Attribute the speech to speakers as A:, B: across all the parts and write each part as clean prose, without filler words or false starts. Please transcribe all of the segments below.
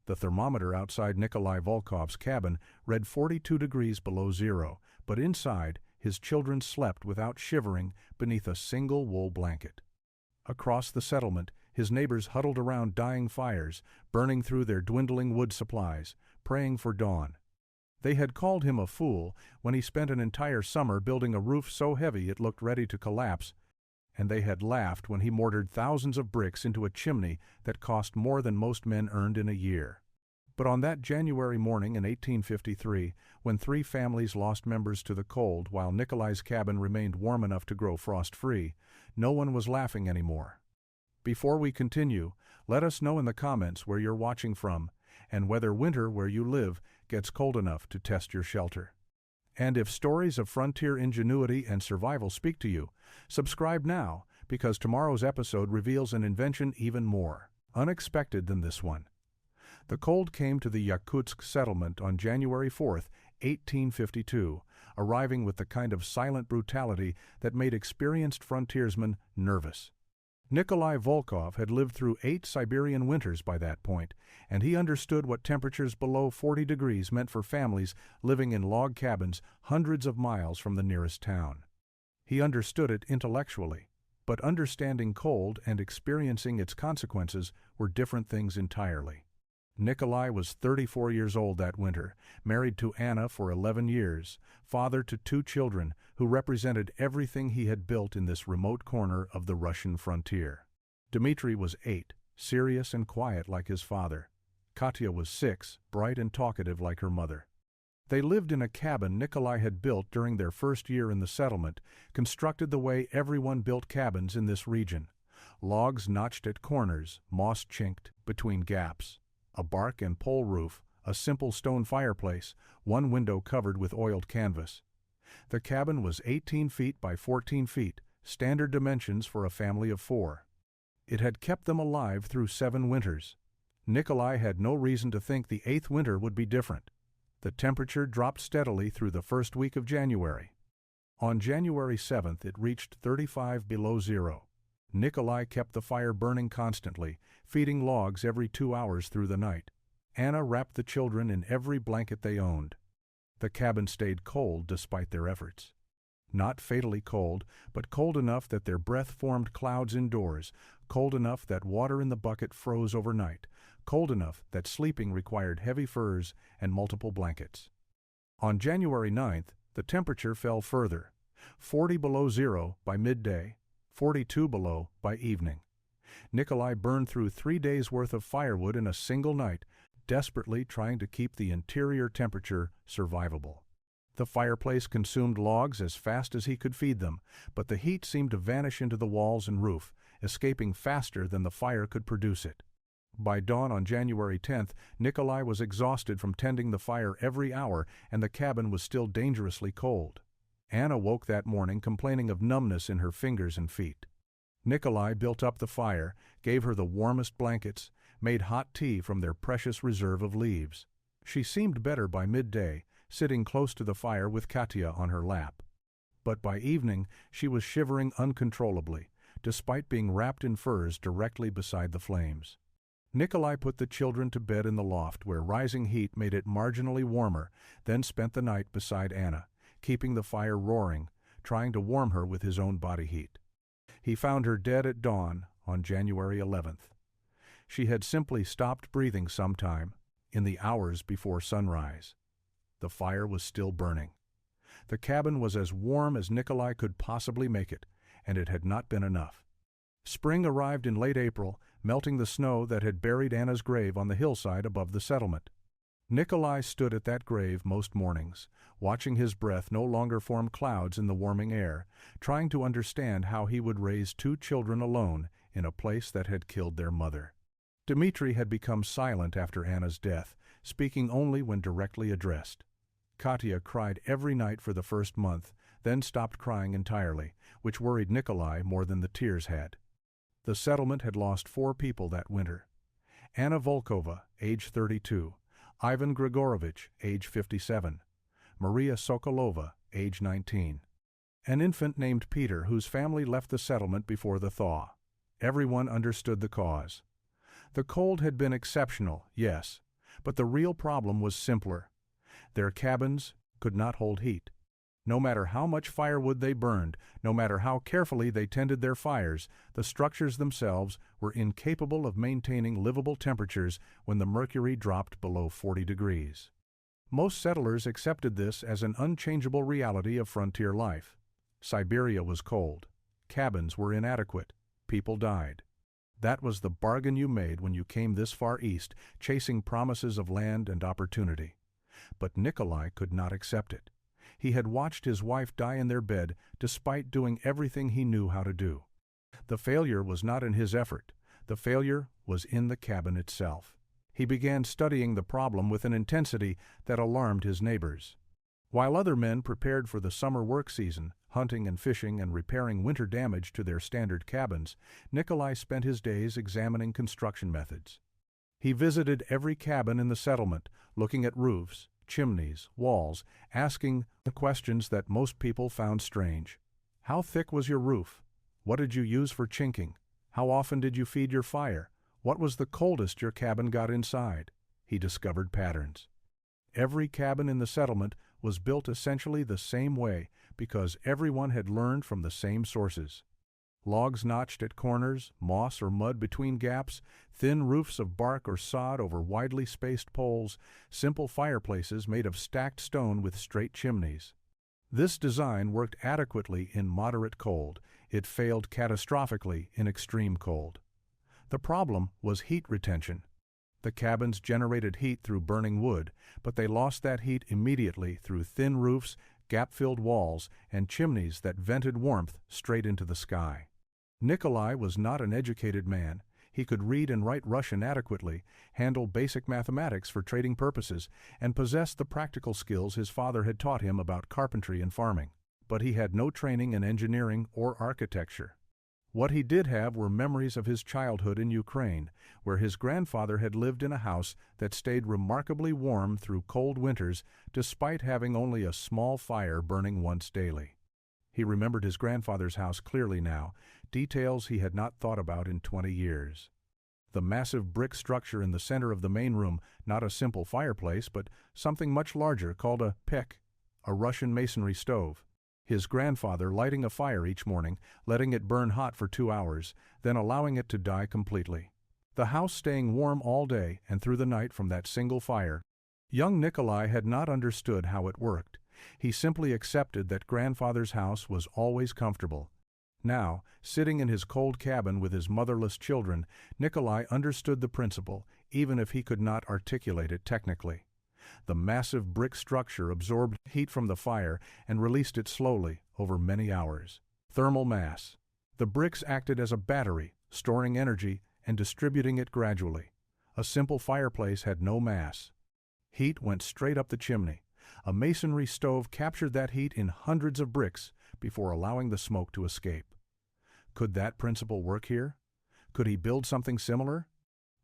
A: The thermometer outside Nikolai Volkov's cabin read 42 degrees below zero, but inside, his children slept without shivering beneath a single wool blanket. Across the settlement, his neighbors huddled around dying fires, burning through their dwindling wood supplies, praying for dawn. They had called him a fool when he spent an entire summer building a roof so heavy it looked ready to collapse, and they had laughed when he mortared thousands of bricks into a chimney that cost more than most men earned in a year. But on that January morning in 1853, when 3 families lost members to the cold while Nikolai's cabin remained warm enough to grow frost-free, no one was laughing anymore. Before we continue, let us know in the comments where you're watching from, and whether winter where you live gets cold enough to test your shelter. And if stories of frontier ingenuity and survival speak to you, subscribe now, because tomorrow's episode reveals an invention even more unexpected than this one. The cold came to the Yakutsk settlement on January 4, 1852, arriving with the kind of silent brutality that made experienced frontiersmen nervous. Nikolai Volkov had lived through 8 Siberian winters by that point, and he understood what temperatures below 40 degrees meant for families living in log cabins hundreds of miles from the nearest town. He understood it intellectually, but understanding cold and experiencing its consequences were different things entirely. Nikolai was 34 years old that winter, married to Anna for 11 years, father to 2 children who represented everything he had built in this remote corner of the Russian frontier. Dmitri was 8, serious and quiet like his father. Katya was 6, bright and talkative like her mother. They lived in a cabin Nikolai had built during their first year in the settlement, constructed the way everyone built cabins in this region. Logs notched at corners, moss-chinked between gaps. A bark and pole roof, a simple stone fireplace, 1 window covered with oiled canvas. The cabin was 18 feet by 14 feet, standard dimensions for a family of 4. It had kept them alive through 7 winters. Nikolai had no reason to think the 8th winter would be different. The temperature dropped steadily through the first week of January. On January 7th, it reached 35 below zero. Nikolai kept the fire burning constantly, feeding logs every 2 hours through the night. Anna wrapped the children in every blanket they owned. The cabin stayed cold despite their efforts. Not fatally cold, but cold enough that their breath formed clouds indoors, cold enough that water in the bucket froze overnight, cold enough that sleeping required heavy furs and multiple blankets. On January 9th, the temperature fell further, 40 below zero by midday, 42 below by evening. Nikolai burned through 3 days' worth of firewood in a single night, desperately trying to keep the interior temperature survivable. The fireplace consumed logs as fast as he could feed them, but the heat seemed to vanish into the walls and roof, escaping faster than the fire could produce it. By dawn on January 10th, Nikolai was exhausted from tending the fire every hour, and the cabin was still dangerously cold. Anna woke that morning complaining of numbness in her fingers and feet. Nikolai built up the fire, gave her the warmest blankets, made hot tea from their precious reserve of leaves. She seemed better by midday, sitting close to the fire with Katya on her lap. But by evening she was shivering uncontrollably, despite being wrapped in furs directly beside the flames. Nikolai put the children to bed in the loft where rising heat made it marginally warmer, then spent the night beside Anna, keeping the fire roaring, trying to warm her with his own body heat. He found her dead at dawn on January 11th. She had simply stopped breathing sometime in the hours before sunrise. The fire was still burning. The cabin was as warm as Nikolai could possibly make it, and it had not been enough. Spring arrived in late April, melting the snow that had buried Anna's grave on the hillside above the settlement. Nikolai stood at that grave most mornings, watching his breath no longer form clouds in the warming air, trying to understand how he would raise 2 children alone in a place that had killed their mother. Dmitri had become silent after Anna's death, speaking only when directly addressed. Katya cried every night for the first month, then stopped crying entirely, which worried Nikolai more than the tears had. The settlement had lost 4 people that winter. Anna Volkova, age 32, Ivan Grigorovich, age 57, Maria Sokolova, age 19. An infant named Peter whose family left the settlement before the thaw. Everyone understood the cause. The cold had been exceptional, yes, But the real problem was simpler. Their cabins could not hold heat. No matter how much firewood they burned, no matter how carefully they tended their fires, the structures themselves were incapable of maintaining livable temperatures when the mercury dropped below 40 degrees. Most settlers accepted this as an unchangeable reality of frontier life. Siberia was cold. Cabins were inadequate. People died. That was the bargain you made when you came this far east, chasing promises of land and opportunity. But Nikolai could not accept it. He had watched his wife die in their bed despite doing everything he knew how to do. The failure was not in his effort. The failure was in the cabin itself. He began studying the problem with an intensity that alarmed his neighbors. While other men prepared for the summer work season, hunting and fishing and repairing winter damage to their standard cabins, Nikolai spent his days examining construction methods. He visited every cabin in the settlement, looking at roofs, chimneys, walls, asking the questions that most people found strange. How thick was your roof? What did you use for chinking? How often did you feed your fire? What was the coldest your cabin got inside? He discovered patterns. Every cabin in the settlement was built essentially the same way because everyone had learned from the same sources. Logs notched at corners, moss or mud between gaps, thin roofs of bark or sod over widely spaced poles, simple fireplaces made of stacked stone with straight chimneys. This design worked adequately in moderate cold. It failed catastrophically in extreme cold. The problem was heat retention. The cabins generated heat through burning wood, but they lost that heat immediately through thin roofs, gap-filled walls, and chimneys that vented warmth straight into the sky. Nikolai was not an educated man. He could read and write Russian adequately, handle basic mathematics for trading purposes, and possessed the practical skills his father had taught him about carpentry and farming. But he had no training in engineering or architecture. What he did have were memories of his childhood in Ukraine, where his grandfather had lived in a house that stayed remarkably warm through cold winters despite having only a small fire burning once daily. He remembered his grandfather's house clearly now, details he had not thought about in 20 years. The massive brick structure in the center of the main room, not a simple fireplace, but something much larger called a pek, a Russian masonry stove. His grandfather lighting a fire each morning, letting it burn hot for 2 hours, then allowing it to die completely. The house staying warm all day and through the night from that single fire. Young Nikolai had not understood how it worked. He simply accepted that grandfather's house was always comfortable. Now, sitting in his cold cabin with his motherless children, Nikolai understood the principle, even if he could not articulate it technically. The massive brick structure absorbed heat from the fire and released it slowly over many hours. Thermal mass. The bricks acted as a battery, storing energy and distributing it gradually. A simple fireplace had no mass. Heat went straight up the chimney. A masonry stove captured that heat in hundreds of bricks before allowing the smoke to escape. Could that principle work here? Could he build something similar?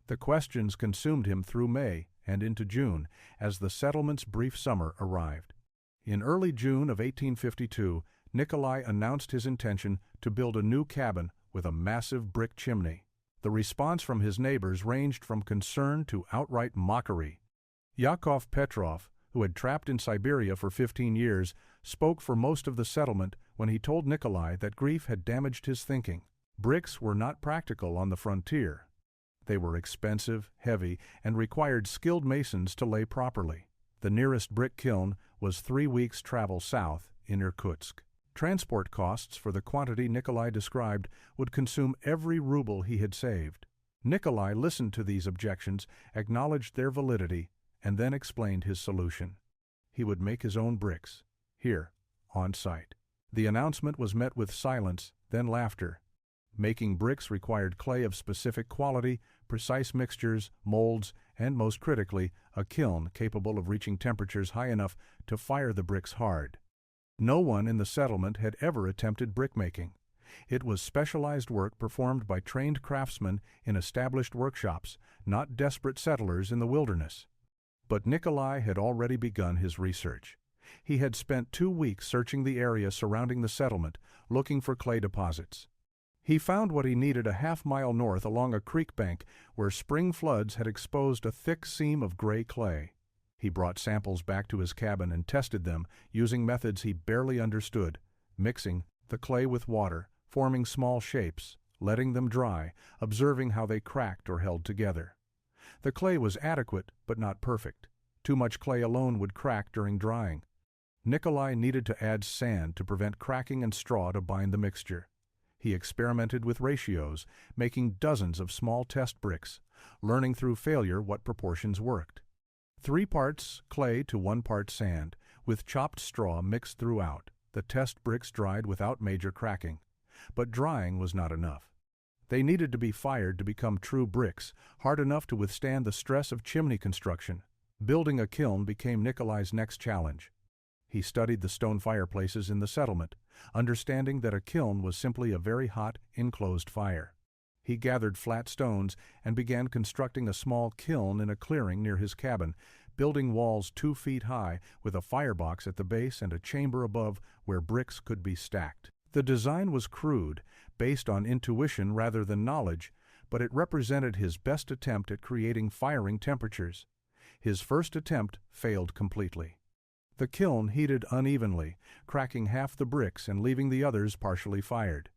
A: The questions consumed him through May and into June as the settlement's brief summer arrived. In early June of 1852, Nikolai announced his intention to build a new cabin with a massive brick chimney. The response from his neighbors ranged from concern to outright mockery. Yakov Petrov, who had trapped in Siberia for 15 years, spoke for most of the settlement when he told Nikolai that grief had damaged his thinking. Bricks were not practical on the frontier. They were expensive, heavy, and required skilled masons to lay properly. The nearest brick kiln was 3 weeks' travel south in Irkutsk. Transport costs for the quantity Nikolai described would consume every ruble he had saved. Nikolai listened to these objections, acknowledged their validity, and then explained his solution. He would make his own bricks, here, on site. The announcement was met with silence, then laughter. Making bricks required clay of specific quality, precise mixtures, molds, and most critically, a kiln capable of reaching temperatures high enough to fire the bricks hard. No one in the settlement had ever attempted brickmaking. It was specialized work performed by trained craftsmen in established workshops, not desperate settlers in the wilderness. But Nikolai had already begun his research. He had spent 2 weeks searching the area surrounding the settlement, looking for clay deposits. He found what he needed a half-mile north along a creek bank where spring floods had exposed a thick seam of gray clay. He brought samples back to his cabin and tested them using methods he barely understood, mixing the clay with water, forming small shapes, letting them dry, observing how they cracked or held together. The clay was adequate, but not perfect. Too much clay alone would crack during drying. Nikolai needed to add sand to prevent cracking and straw to bind the mixture. He experimented with ratios, making dozens of small test bricks, learning through failure what proportions worked. 3 parts clay to 1 part sand, with chopped straw mixed throughout. The test bricks dried without major cracking. But drying was not enough. They needed to be fired to become true bricks, hard enough to withstand the stress of chimney construction. Building a kiln became Nikolai's next challenge. He studied the stone fireplaces in the settlement, understanding that a kiln was simply a very hot, enclosed fire. He gathered flat stones and began constructing a small kiln in a clearing near his cabin, building walls 2 feet high with a firebox at the base and a chamber above where bricks could be stacked. The design was crude, based on intuition rather than knowledge, but it represented his best attempt at creating firing temperatures. His first attempt failed completely. The kiln heated unevenly, cracking half the bricks and leaving the others partially fired.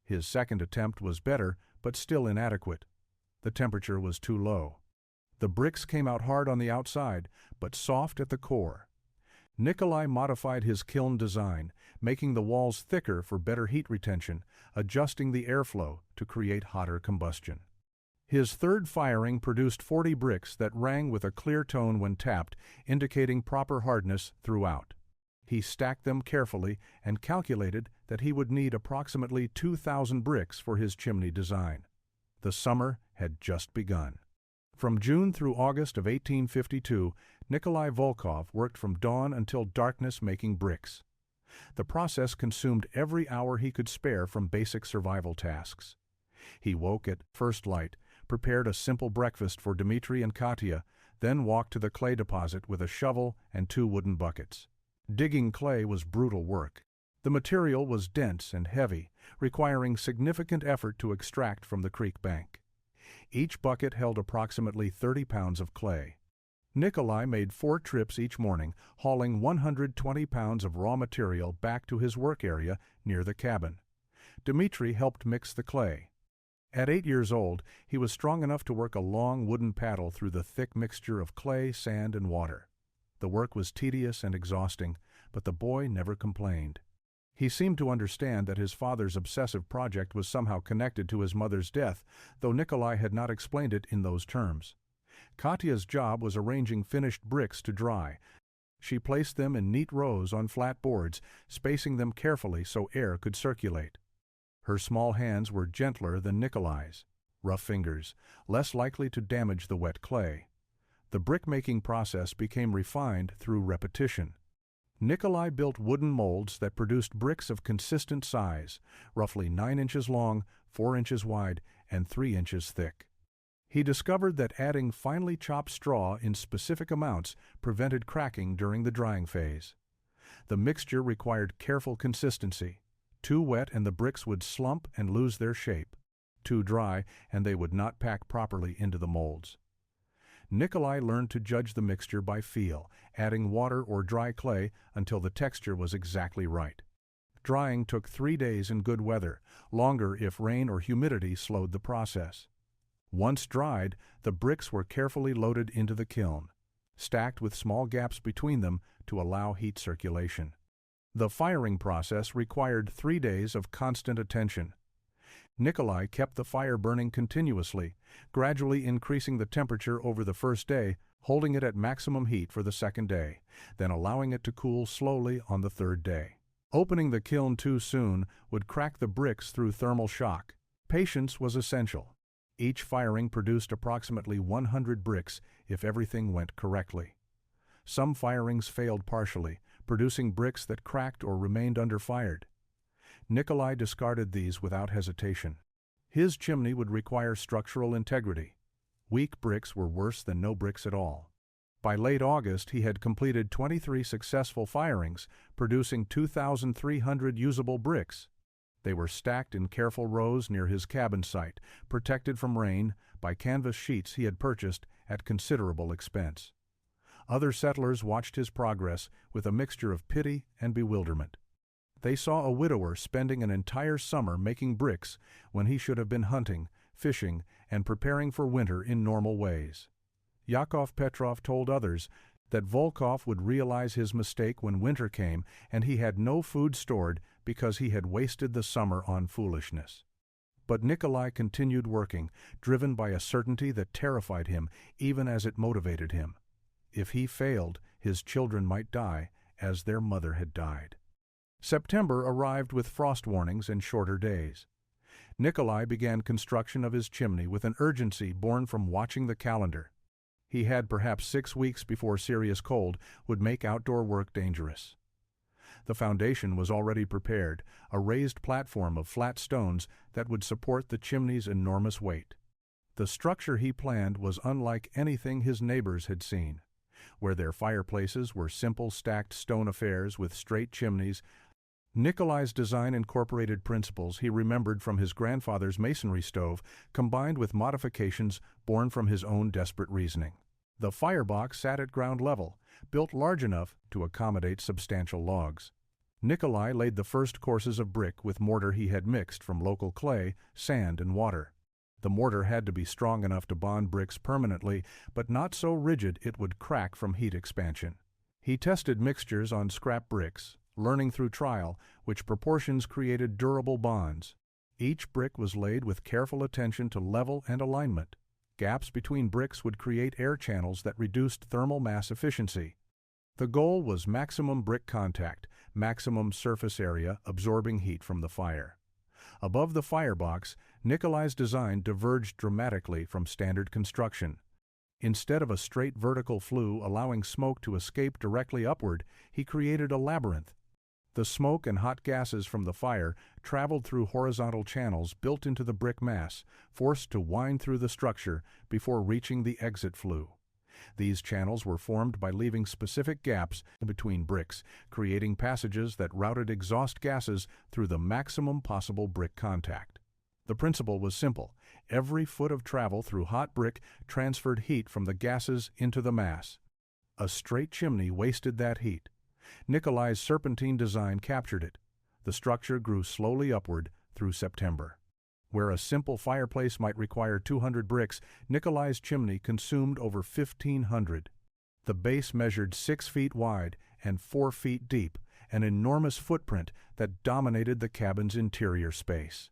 A: His second attempt was better, but still inadequate. The temperature was too low. The bricks came out hard on the outside, but soft at the core. Nikolai modified his kiln design, making the walls thicker for better heat retention, adjusting the airflow to create hotter combustion. His third firing produced 40 bricks that rang with a clear tone when tapped, indicating proper hardness throughout. He stacked them carefully and calculated that he would need approximately 2,000 bricks for his chimney design. The summer had just begun. From June through August of 1852, Nikolai Volkov worked from dawn until darkness making bricks. The process consumed every hour he could spare from basic survival tasks. He woke at first light, prepared a simple breakfast for Dmitri and Katya, then walked to the clay deposit with a shovel and 2 wooden buckets. Digging clay was brutal work. The material was dense and heavy, requiring significant effort to extract from the creek bank. Each bucket held approximately 30 pounds of clay. Nikolai made 4 trips each morning, hauling 120 pounds of raw material back to his work area near the cabin. Dmitri helped mix the clay. At 8 years old, he was strong enough to work a long wooden paddle through the thick mixture of clay, sand, and water. The work was tedious and exhausting, but the boy never complained. He seemed to understand that his father's obsessive project was somehow connected to his mother's death, though Nikolai had not explained it in those terms. Katya's job was arranging finished bricks to dry. She placed them in neat rows on flat boards, spacing them carefully so air could circulate. Her small hands were gentler than Nikolai's, rough fingers, less likely to damage the wet clay. The brick-making process became refined through repetition. Nikolai built wooden molds that produced bricks of consistent size, roughly 9 inches long, 4 inches wide, and 3 inches thick. He discovered that adding finely chopped straw in specific amounts prevented cracking during the drying phase. The mixture required careful consistency. Too wet and the bricks would slump and lose their shape. Too dry and they would not pack properly into the molds. Nikolai learned to judge the mixture by feel, adding water or dry clay until the texture was exactly right. Drying took 3 days in good weather, longer if rain or humidity slowed the process. Once dried, the bricks were carefully loaded into the kiln, stacked with small gaps between them to allow heat circulation. The firing process required 3 days of constant attention. Nikolai kept the fire burning continuously, gradually increasing the temperature over the first day, holding it at maximum heat for the second day, then allowing it to cool slowly on the third day. Opening the kiln too soon would crack the bricks through thermal shock. Patience was essential. Each firing produced approximately 100 bricks if everything went correctly. Some firings failed partially, producing bricks that cracked or remained underfired. Nikolai discarded these without hesitation. His chimney would require structural integrity. Weak bricks were worse than no bricks at all. By late August, he had completed 23 successful firings, producing 2,300 usable bricks. They were stacked in careful rows near his cabin site, protected from rain by canvas sheets he had purchased at considerable expense. Other settlers watched his progress with a mixture of pity and bewilderment. They saw a widower spending an entire summer making bricks when he should have been hunting, fishing, and preparing for winter in normal ways. Yakov Petrov told others that Volkov would realize his mistake when winter came and he had no food stored because he had wasted the summer on foolishness. But Nikolai continued working, driven by a certainty that terrified him even as it motivated him. If he failed, his children might die, as their mother had died. September arrived with frost warnings and shorter days. Nikolai began construction of his chimney with an urgency born from watching the calendar. He had perhaps 6 weeks before serious cold would make outdoor work dangerous. The foundation was already prepared, a raised platform of flat stones that would support the chimney's enormous weight. The structure he planned was unlike anything his neighbors had seen. Where their fireplaces were simple stacked stone affairs with straight chimneys, Nikolai's design incorporated principles he remembered from his grandfather's masonry stove, combined with modifications born from his own desperate reasoning. The firebox sat at ground level, built large enough to accommodate substantial logs. Nikolai laid the first courses of brick with mortar he had mixed from local clay, sand, and water. The mortar had to be strong enough to bond bricks permanently, but not so rigid it would crack from heat expansion. He tested mixtures on scrap bricks, learning through trial which proportions created durable bonds. Each brick was laid with careful attention to level and alignment. Gaps between bricks would create air channels that reduced thermal mass efficiency. The goal was maximum brick contact, maximum surface area absorbing heat from the fire. Above the firebox, Nikolai's design diverged dramatically from standard construction. Instead of a straight vertical flue allowing smoke to escape directly upward, he created a labyrinth. The smoke and hot gases from the fire traveled through horizontal channels built into the brick mass, forced to wind through the structure before reaching the exit flue. These channels were formed by leaving specific gaps between bricks, creating passages that routed exhaust gases through the maximum possible brick contact. The principle was simple. Every foot of travel through hot brick transferred heat from the gases into the mass. A straight chimney wasted that heat. Nikolai's serpentine design captured it. The structure grew slowly upward through September. Where a simple fireplace might require 200 bricks, Nikolai's chimney consumed over 1,500. The base measured 6 feet wide and 4 feet deep, an enormous footprint that dominated the cabin's interior space.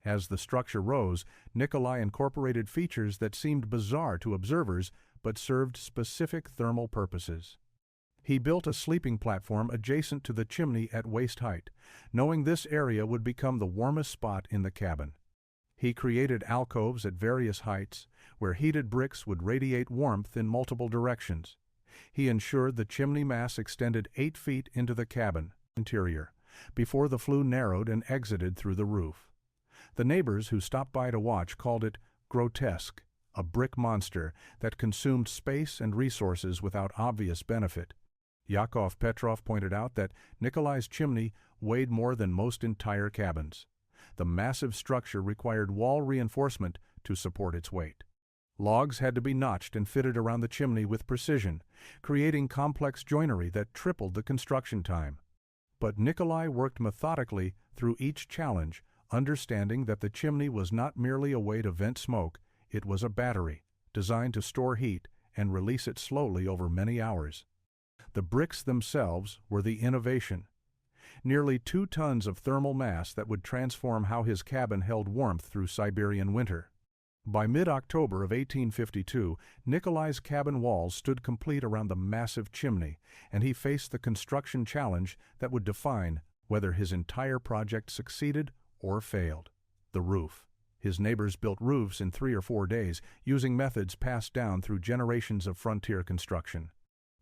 A: As the structure rose, Nikolai incorporated features that seemed bizarre to observers but served specific thermal purposes. He built a sleeping platform adjacent to the chimney at waist height, knowing this area would become the warmest spot in the cabin. He created alcoves at various heights, where heated bricks would radiate warmth in multiple directions. He ensured the chimney mass extended 8 feet into the cabin interior, before the flue narrowed and exited through the roof. The neighbors who stopped by to watch called it grotesque, a brick monster that consumed space and resources without obvious benefit. Yakov Petrov pointed out that Nikolai's chimney weighed more than most entire cabins. The massive structure required wall reinforcement to support its weight. Logs had to be notched and fitted around the chimney with precision, creating complex joinery that tripled the construction time. But Nikolai worked methodically through each challenge, understanding that the chimney was not merely a way to vent smoke, it was a battery, designed to store heat and release it slowly over many hours. The bricks themselves were the innovation. Nearly 2 tons of thermal mass that would transform how his cabin held warmth through Siberian winter. By mid-October of 1852, Nikolai's cabin walls stood complete around the massive chimney, and he faced the construction challenge that would define whether his entire project succeeded or failed: the roof. His neighbors built roofs in 3 or 4 days, using methods passed down through generations of frontier construction.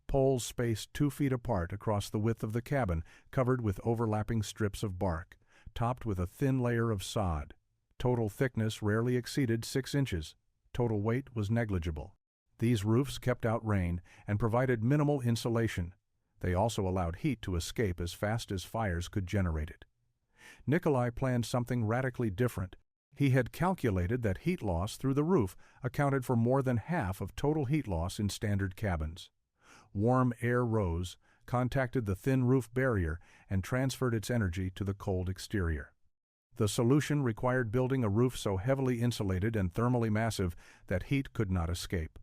A: Poles spaced 2 feet apart across the width of the cabin, covered with overlapping strips of bark, topped with a thin layer of sod. Total thickness rarely exceeded 6 inches. Total weight was negligible. These roofs kept out rain and provided minimal insulation. They also allowed heat to escape as fast as fires could generate it. Nikolai planned something radically different. He had calculated that heat loss through the roof accounted for more than half of total heat loss in standard cabins. Warm air rose, contacted the thin roof barrier, and transferred its energy to the cold exterior. The solution required building a roof so heavily insulated and thermally massive that heat could not escape.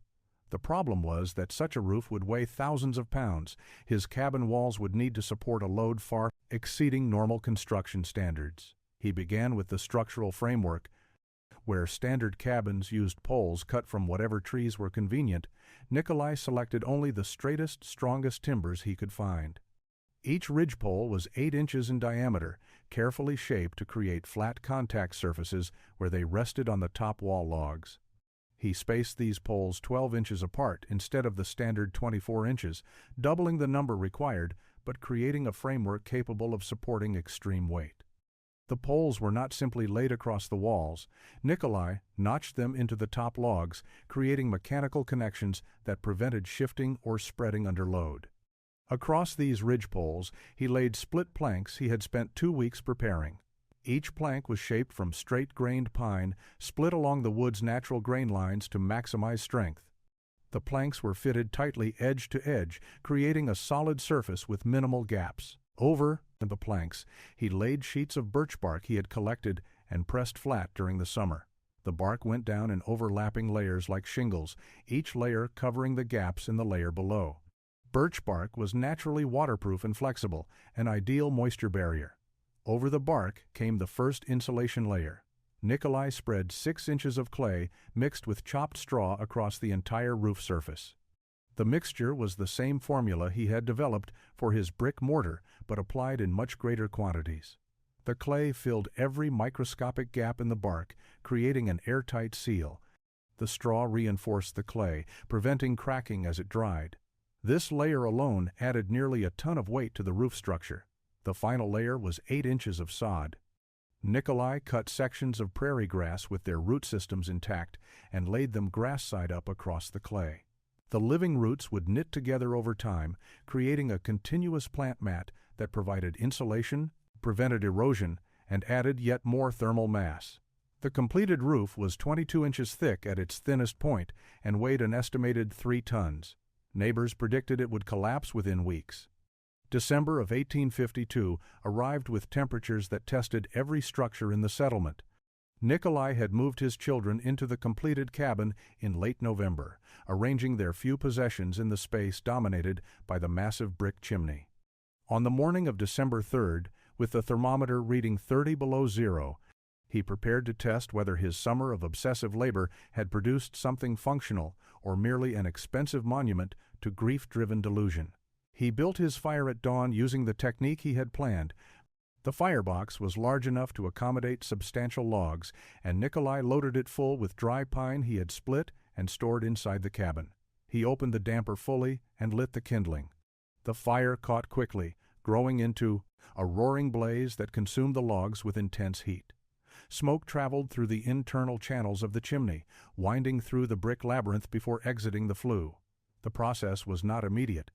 A: The problem was that such a roof would weigh thousands of pounds. His cabin walls would need to support a load far exceeding normal construction standards. He began with the structural framework. Where standard cabins used poles cut from whatever trees were convenient, Nikolai selected only the straightest, strongest timbers he could find. Each ridgepole was 8 inches in diameter, carefully shaped to create flat contact surfaces where they rested on the top wall logs. He spaced these poles 12 inches apart instead of the standard 24 inches, doubling the number required, but creating a framework capable of supporting extreme weight. The poles were not simply laid across the walls. Nikolai notched them into the top logs, creating mechanical connections that prevented shifting or spreading under load. Across these ridgepoles, he laid split planks he had spent 2 weeks preparing. Each plank was shaped from straight-grained pine, split along the wood's natural grain lines to maximize strength. The planks were fitted tightly edge to edge, creating a solid surface with minimal gaps. Over the planks, he laid sheets of birch bark he had collected and pressed flat during the summer. The bark went down in overlapping layers like shingles, each layer covering the gaps in the layer below. Birch bark was naturally waterproof and flexible, an ideal moisture barrier. Over the bark came the first insulation layer. Nikolai spread 6 inches of clay mixed with chopped straw across the entire roof surface. The mixture was the same formula he had developed for his brick mortar, but applied in much greater quantities. The clay filled every microscopic gap in the bark, creating an airtight seal. The straw reinforced the clay, preventing cracking as it dried. This layer alone added nearly a ton of weight to the roof structure. The final layer was 8 inches of sod. Nikolai cut sections of prairie grass with their root systems intact and laid them grass-side up across the clay. The living roots would knit together over time, creating a continuous plant mat that provided insulation, prevented erosion, and added yet more thermal mass. The completed roof was 22 inches thick at its thinnest point and weighed an estimated 3 tons. Neighbors predicted it would collapse within weeks. December of 1852 arrived with temperatures that tested every structure in the settlement. Nikolai had moved his children into the completed cabin in late November, arranging their few possessions in the space dominated by the massive brick chimney. On the morning of December 3rd, with the thermometer reading 30 below zero, he prepared to test whether his summer of obsessive labor had produced something functional or merely an expensive monument to grief-driven delusion. He built his fire at dawn using the technique he had planned. The firebox was large enough to accommodate substantial logs, and Nikolai loaded it full with dry pine he had split and stored inside the cabin. He opened the damper fully and lit the kindling. The fire caught quickly, growing into a roaring blaze that consumed the logs with intense heat. Smoke traveled through the internal channels of the chimney, winding through the brick labyrinth before exiting the flue. The process was not immediate.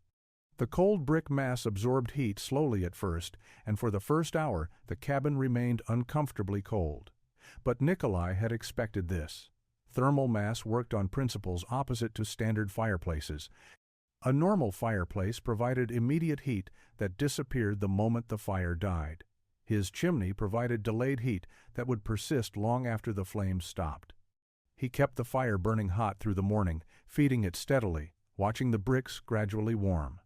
A: The cold brick mass absorbed heat slowly at first, and for the first hour the cabin remained uncomfortably cold. But Nikolai had expected this. Thermal mass worked on principles opposite to standard fireplaces. A normal fireplace provided immediate heat that disappeared the moment the fire died. His chimney provided delayed heat that would persist long after the flames stopped. He kept the fire burning hot through the morning, feeding it steadily, watching the bricks gradually warm.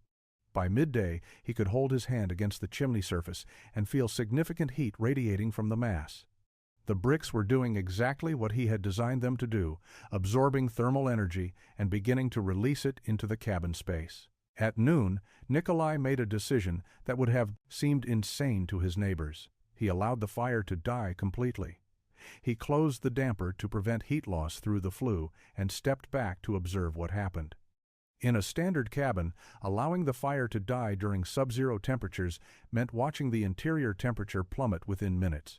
A: By midday, he could hold his hand against the chimney surface and feel significant heat radiating from the mass. The bricks were doing exactly what he had designed them to do, absorbing thermal energy and beginning to release it into the cabin space. At noon, Nikolai made a decision that would have seemed insane to his neighbors. He allowed the fire to die completely. He closed the damper to prevent heat loss through the flue and stepped back to observe what happened. In a standard cabin, allowing the fire to die during sub-zero temperatures meant watching the interior temperature plummet within minutes.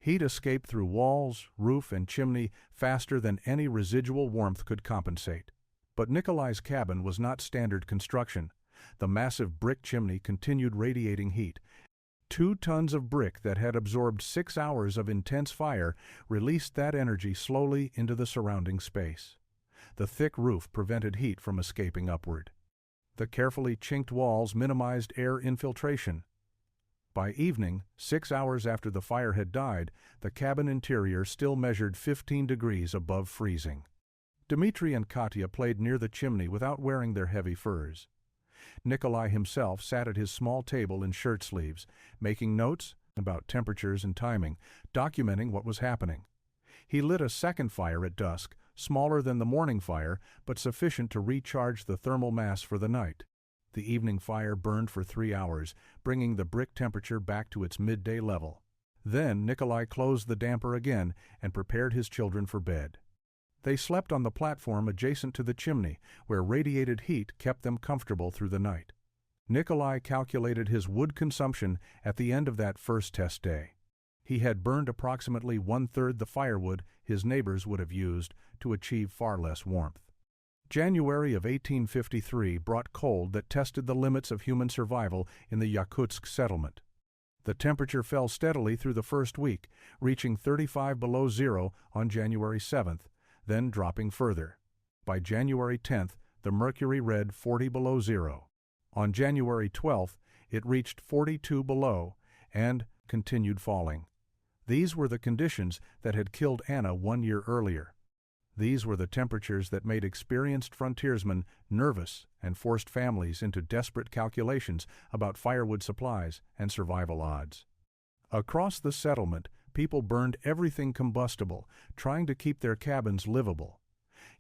A: Heat escaped through walls, roof, and chimney faster than any residual warmth could compensate. But Nikolai's cabin was not standard construction. The massive brick chimney continued radiating heat. 2 tons of brick that had absorbed 6 hours of intense fire released that energy slowly into the surrounding space. The thick roof prevented heat from escaping upward. The carefully chinked walls minimized air infiltration. By evening, 6 hours after the fire had died, the cabin interior still measured 15 degrees above freezing. Dmitri and Katya played near the chimney without wearing their heavy furs. Nikolai himself sat at his small table in shirt sleeves, making notes about temperatures and timing, documenting what was happening. He lit a second fire at dusk, smaller than the morning fire, but sufficient to recharge the thermal mass for the night. The evening fire burned for 3 hours, bringing the brick temperature back to its midday level. Then Nikolai closed the damper again and prepared his children for bed. They slept on the platform adjacent to the chimney, where radiated heat kept them comfortable through the night. Nikolai calculated his wood consumption at the end of that first test day. He had burned approximately 1/3 the firewood his neighbors would have used to achieve far less warmth. January of 1853 brought cold that tested the limits of human survival in the Yakutsk settlement. The temperature fell steadily through the first week, reaching 35 below zero on January 7th, then dropping further. By January 10th, the mercury read 40 below zero. On January 12th, it reached 42 below and continued falling. These were the conditions that had killed Anna 1 year earlier. These were the temperatures that made experienced frontiersmen nervous and forced families into desperate calculations about firewood supplies and survival odds. Across the settlement, people burned everything combustible, trying to keep their cabins livable.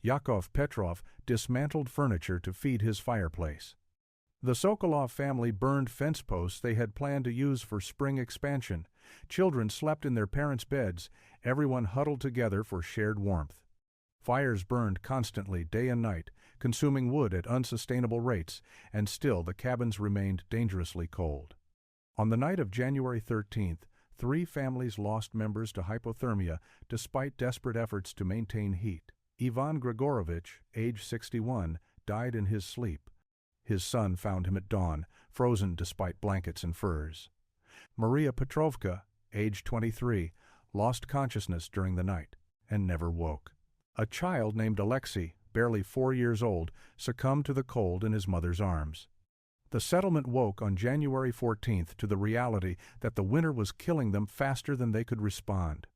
A: Yakov Petrov dismantled furniture to feed his fireplace. The Sokolov family burned fence posts they had planned to use for spring expansion. Children slept in their parents' beds, everyone huddled together for shared warmth. Fires burned constantly day and night, consuming wood at unsustainable rates, and still the cabins remained dangerously cold. On the night of January 13th, 3 families lost members to hypothermia despite desperate efforts to maintain heat. Ivan Grigorovich, age 61, died in his sleep. His son found him at dawn, frozen despite blankets and furs. Maria Petrovka, age 23, lost consciousness during the night and never woke. A child named Alexei, barely 4 years old, succumbed to the cold in his mother's arms. The settlement woke on January 14th to the reality that the winter was killing them faster than they could respond.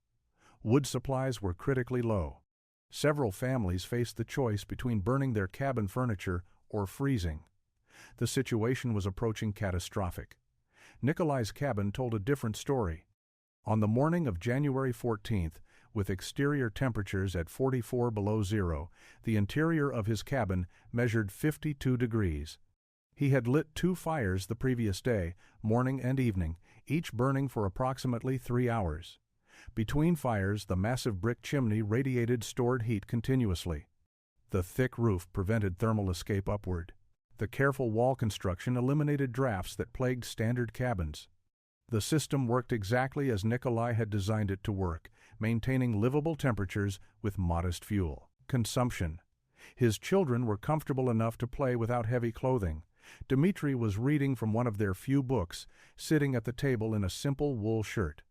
A: Wood supplies were critically low. Several families faced the choice between burning their cabin furniture or freezing. The situation was approaching catastrophic. Nikolai's cabin told a different story. On the morning of January 14th, with exterior temperatures at 44 below zero, the interior of his cabin measured 52 degrees. He had lit 2 fires the previous day, morning and evening, each burning for approximately 3 hours. Between fires, the massive brick chimney radiated stored heat continuously. The thick roof prevented thermal escape upward. The careful wall construction eliminated drafts that plagued standard cabins. The system worked exactly as Nikolai had designed it to work, maintaining livable temperatures with modest fuel consumption. His children were comfortable enough to play without heavy clothing. Dmitri was reading from one of their few books, sitting at the table in a simple wool shirt.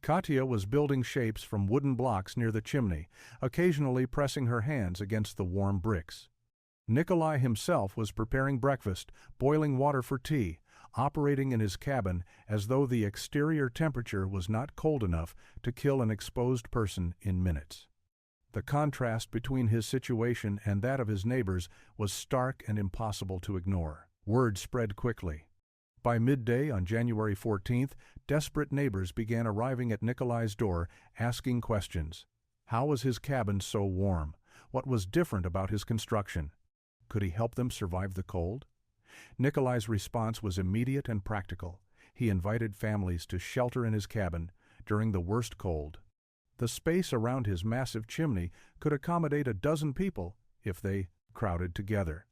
A: Katya was building shapes from wooden blocks near the chimney, occasionally pressing her hands against the warm bricks. Nikolai himself was preparing breakfast, boiling water for tea, operating in his cabin as though the exterior temperature was not cold enough to kill an exposed person in minutes. The contrast between his situation and that of his neighbors was stark and impossible to ignore. Word spread quickly. By midday on January 14th, desperate neighbors began arriving at Nikolai's door, asking questions. How was his cabin so warm? What was different about his construction? Could he help them survive the cold? Nikolai's response was immediate and practical. He invited families to shelter in his cabin during the worst cold. The space around his massive chimney could accommodate a dozen people if they crowded together.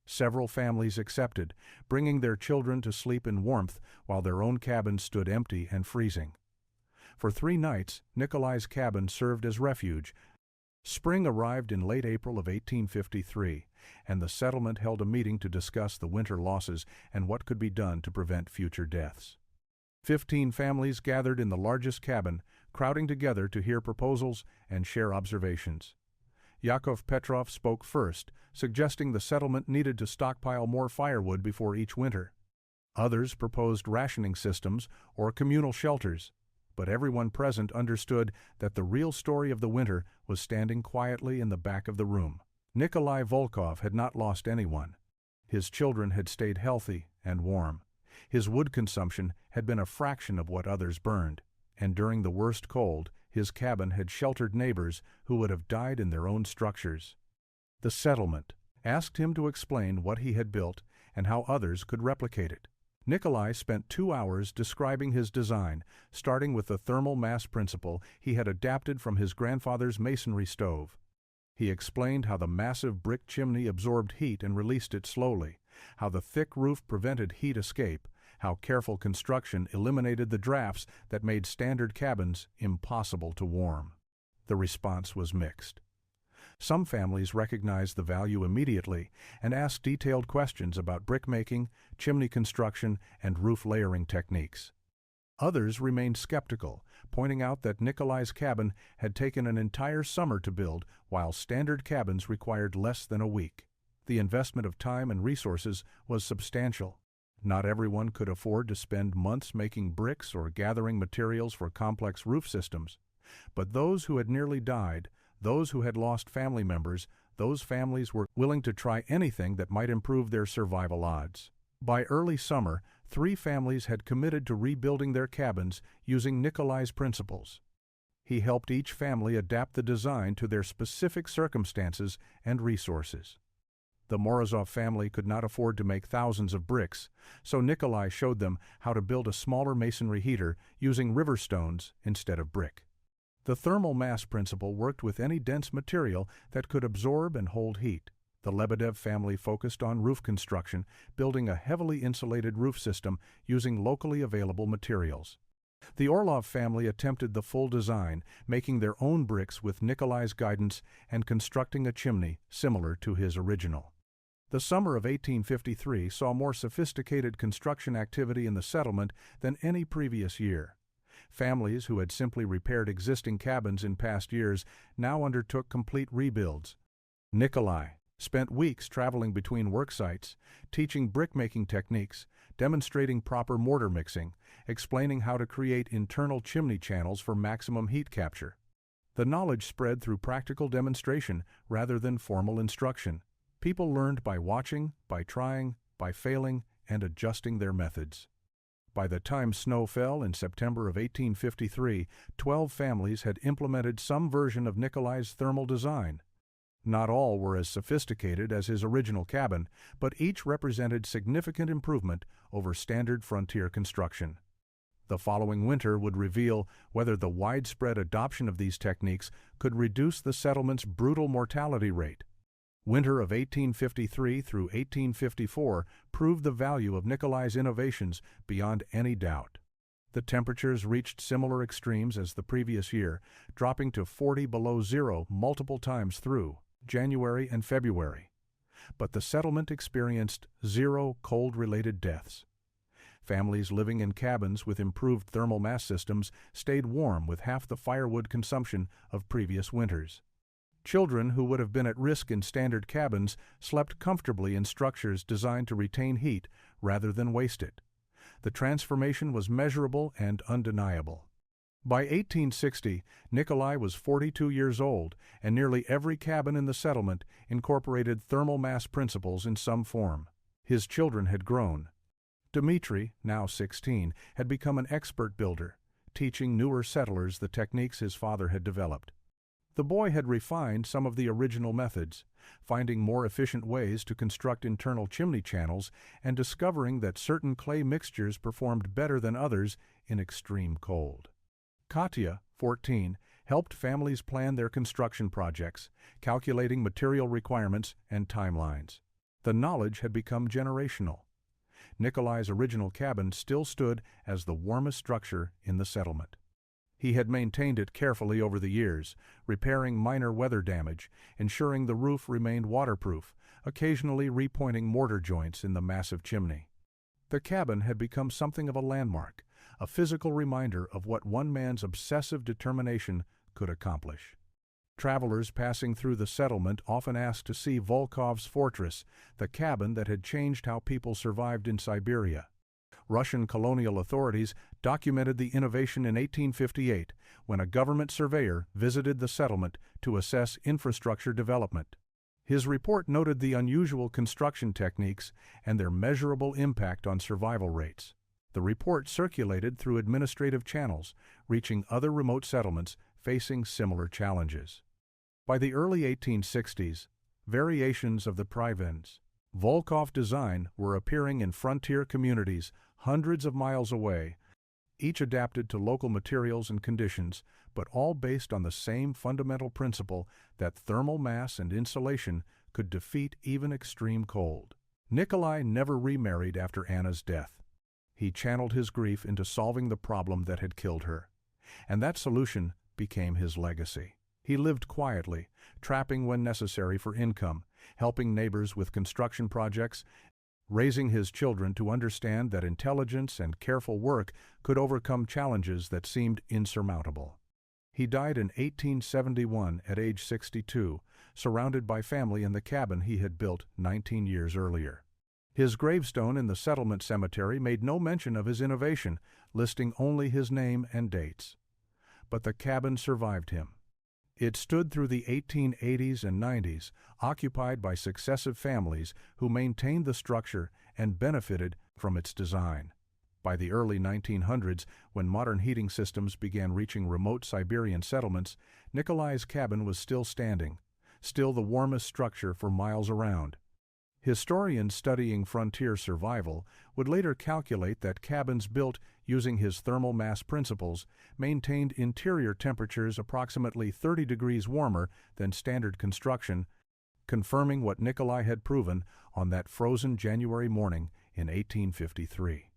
A: Several families accepted, bringing their children to sleep in warmth while their own cabins stood empty and freezing. For 3 nights, Nikolai's cabin served as refuge. Spring arrived in late April of 1853, and the settlement held a meeting to discuss the winter losses and what could be done to prevent future deaths. 15 families gathered in the largest cabin, crowding together to hear proposals and share observations. Yakov Petrov spoke first, suggesting the settlement needed to stockpile more firewood before each winter. Others proposed rationing systems or communal shelters, but everyone present understood that the real story of the winter was standing quietly in the back of the room. Nikolai Volkov had not lost anyone. His children had stayed healthy and warm. His wood consumption had been a fraction of what others burned, and during the worst cold, his cabin had sheltered neighbors who would have died in their own structures. The settlement asked him to explain what he had built and how others could replicate it. Nikolai spent 2 hours describing his design, starting with the thermal mass principle he had adapted from his grandfather's masonry stove. He explained how the massive brick chimney absorbed heat and released it slowly, how the thick roof prevented heat escape, how careful construction eliminated the drafts that made standard cabins impossible to warm. The response was mixed. Some families recognized the value immediately and asked detailed questions about brickmaking, chimney construction, and roof layering techniques. Others remained skeptical, pointing out that Nikolai's cabin had taken an entire summer to build, while standard cabins required less than a week. The investment of time and resources was substantial. Not everyone could afford to spend months making bricks or gathering materials for complex roof systems. But those who had nearly died, those who had lost family members, those families were willing to try anything that might improve their survival odds. By early summer, 3 families had committed to rebuilding their cabins using Nikolai's principles. He helped each family adapt the design to their specific circumstances and resources. The Morozov family could not afford to make thousands of bricks, so Nikolai showed them how to build a smaller masonry heater using river stones instead of brick. The thermal mass principle worked with any dense material that could absorb and hold heat. The Lebedev family focused on roof construction, building a heavily insulated roof system using locally available materials. The Orlov family attempted the full design, making their own bricks with Nikolai's guidance and constructing a chimney similar to his original. The summer of 1853 saw more sophisticated construction activity in the settlement than any previous year. Families who had simply repaired existing cabins in past years now undertook complete rebuilds. Nikolai spent weeks traveling between work sites, teaching brickmaking techniques, demonstrating proper mortar mixing, explaining how to create internal chimney channels for maximum heat capture. The knowledge spread through practical demonstration rather than formal instruction. People learned by watching, by trying, by failing, and adjusting their methods. By the time snow fell in September of 1853, 12 families had implemented some version of Nikolai's thermal design. Not all were as sophisticated as his original cabin, but each represented significant improvement over standard frontier construction. The following winter would reveal whether the widespread adoption of these techniques could reduce the settlement's brutal mortality rate. Winter of 1853 through 1854 proved the value of Nikolai's innovations beyond any doubt. The temperatures reached similar extremes as the previous year, dropping to 40 below zero multiple times through January and February. But the settlement experienced 0 cold-related deaths. Families living in cabins with improved thermal mass systems stayed warm with half the firewood consumption of previous winters. Children who would have been at risk in standard cabins slept comfortably in structures designed to retain heat rather than waste it. The transformation was measurable and undeniable. By 1860, Nikolai was 42 years old, and nearly every cabin in the settlement incorporated thermal mass principles in some form. His children had grown. Dmitri, now 16, had become an expert builder, teaching newer settlers the techniques his father had developed. The boy had refined some of the original methods, finding more efficient ways to construct internal chimney channels and discovering that certain clay mixtures performed better than others in extreme cold. Katya, 14, helped families plan their construction projects, calculating material requirements and timelines. The knowledge had become generational. Nikolai's original cabin still stood as the warmest structure in the settlement. He had maintained it carefully over the years, repairing minor weather damage, ensuring the roof remained waterproof, occasionally repointing mortar joints in the massive chimney. The cabin had become something of a landmark, a physical reminder of what one man's obsessive determination could accomplish. Travelers passing through the settlement often asked to see Volkov's fortress, the cabin that had changed how people survived in Siberia. Russian colonial authorities documented the innovation in 1858 when a government surveyor visited the settlement to assess infrastructure development. His report noted the unusual construction techniques and their measurable impact on survival rates. The report circulated through administrative channels, reaching other remote settlements facing similar challenges. By the early 1860s, variations of the Priven's Volkov design were appearing in frontier communities hundreds of miles away, each adapted to local materials and conditions, but all based on the same fundamental principle that thermal mass and insulation could defeat even extreme cold. Nikolai never remarried after Anna's death. He channeled his grief into solving the problem that had killed her, and that solution became his legacy. He lived quietly, trapping when necessary for income, helping neighbors with construction projects, raising his children to understand that intelligence and careful work could overcome challenges that seemed insurmountable. He died in 1871 at age 62, surrounded by family in the cabin he had built 19 years earlier. His gravestone in the settlement cemetery made no mention of his innovation, listing only his name and dates. But the cabin survived him. It stood through the 1880s and 90s, occupied by successive families who maintained the structure and benefited from its design. By the early 1900s, when modern heating systems began reaching remote Siberian settlements, Nikolai's cabin was still standing, still the warmest structure for miles around. Historians studying frontier survival would later calculate that cabins built using his thermal mass principles maintained interior temperatures approximately 30 degrees warmer than standard construction, confirming what Nikolai had proven on that frozen January morning in 1853.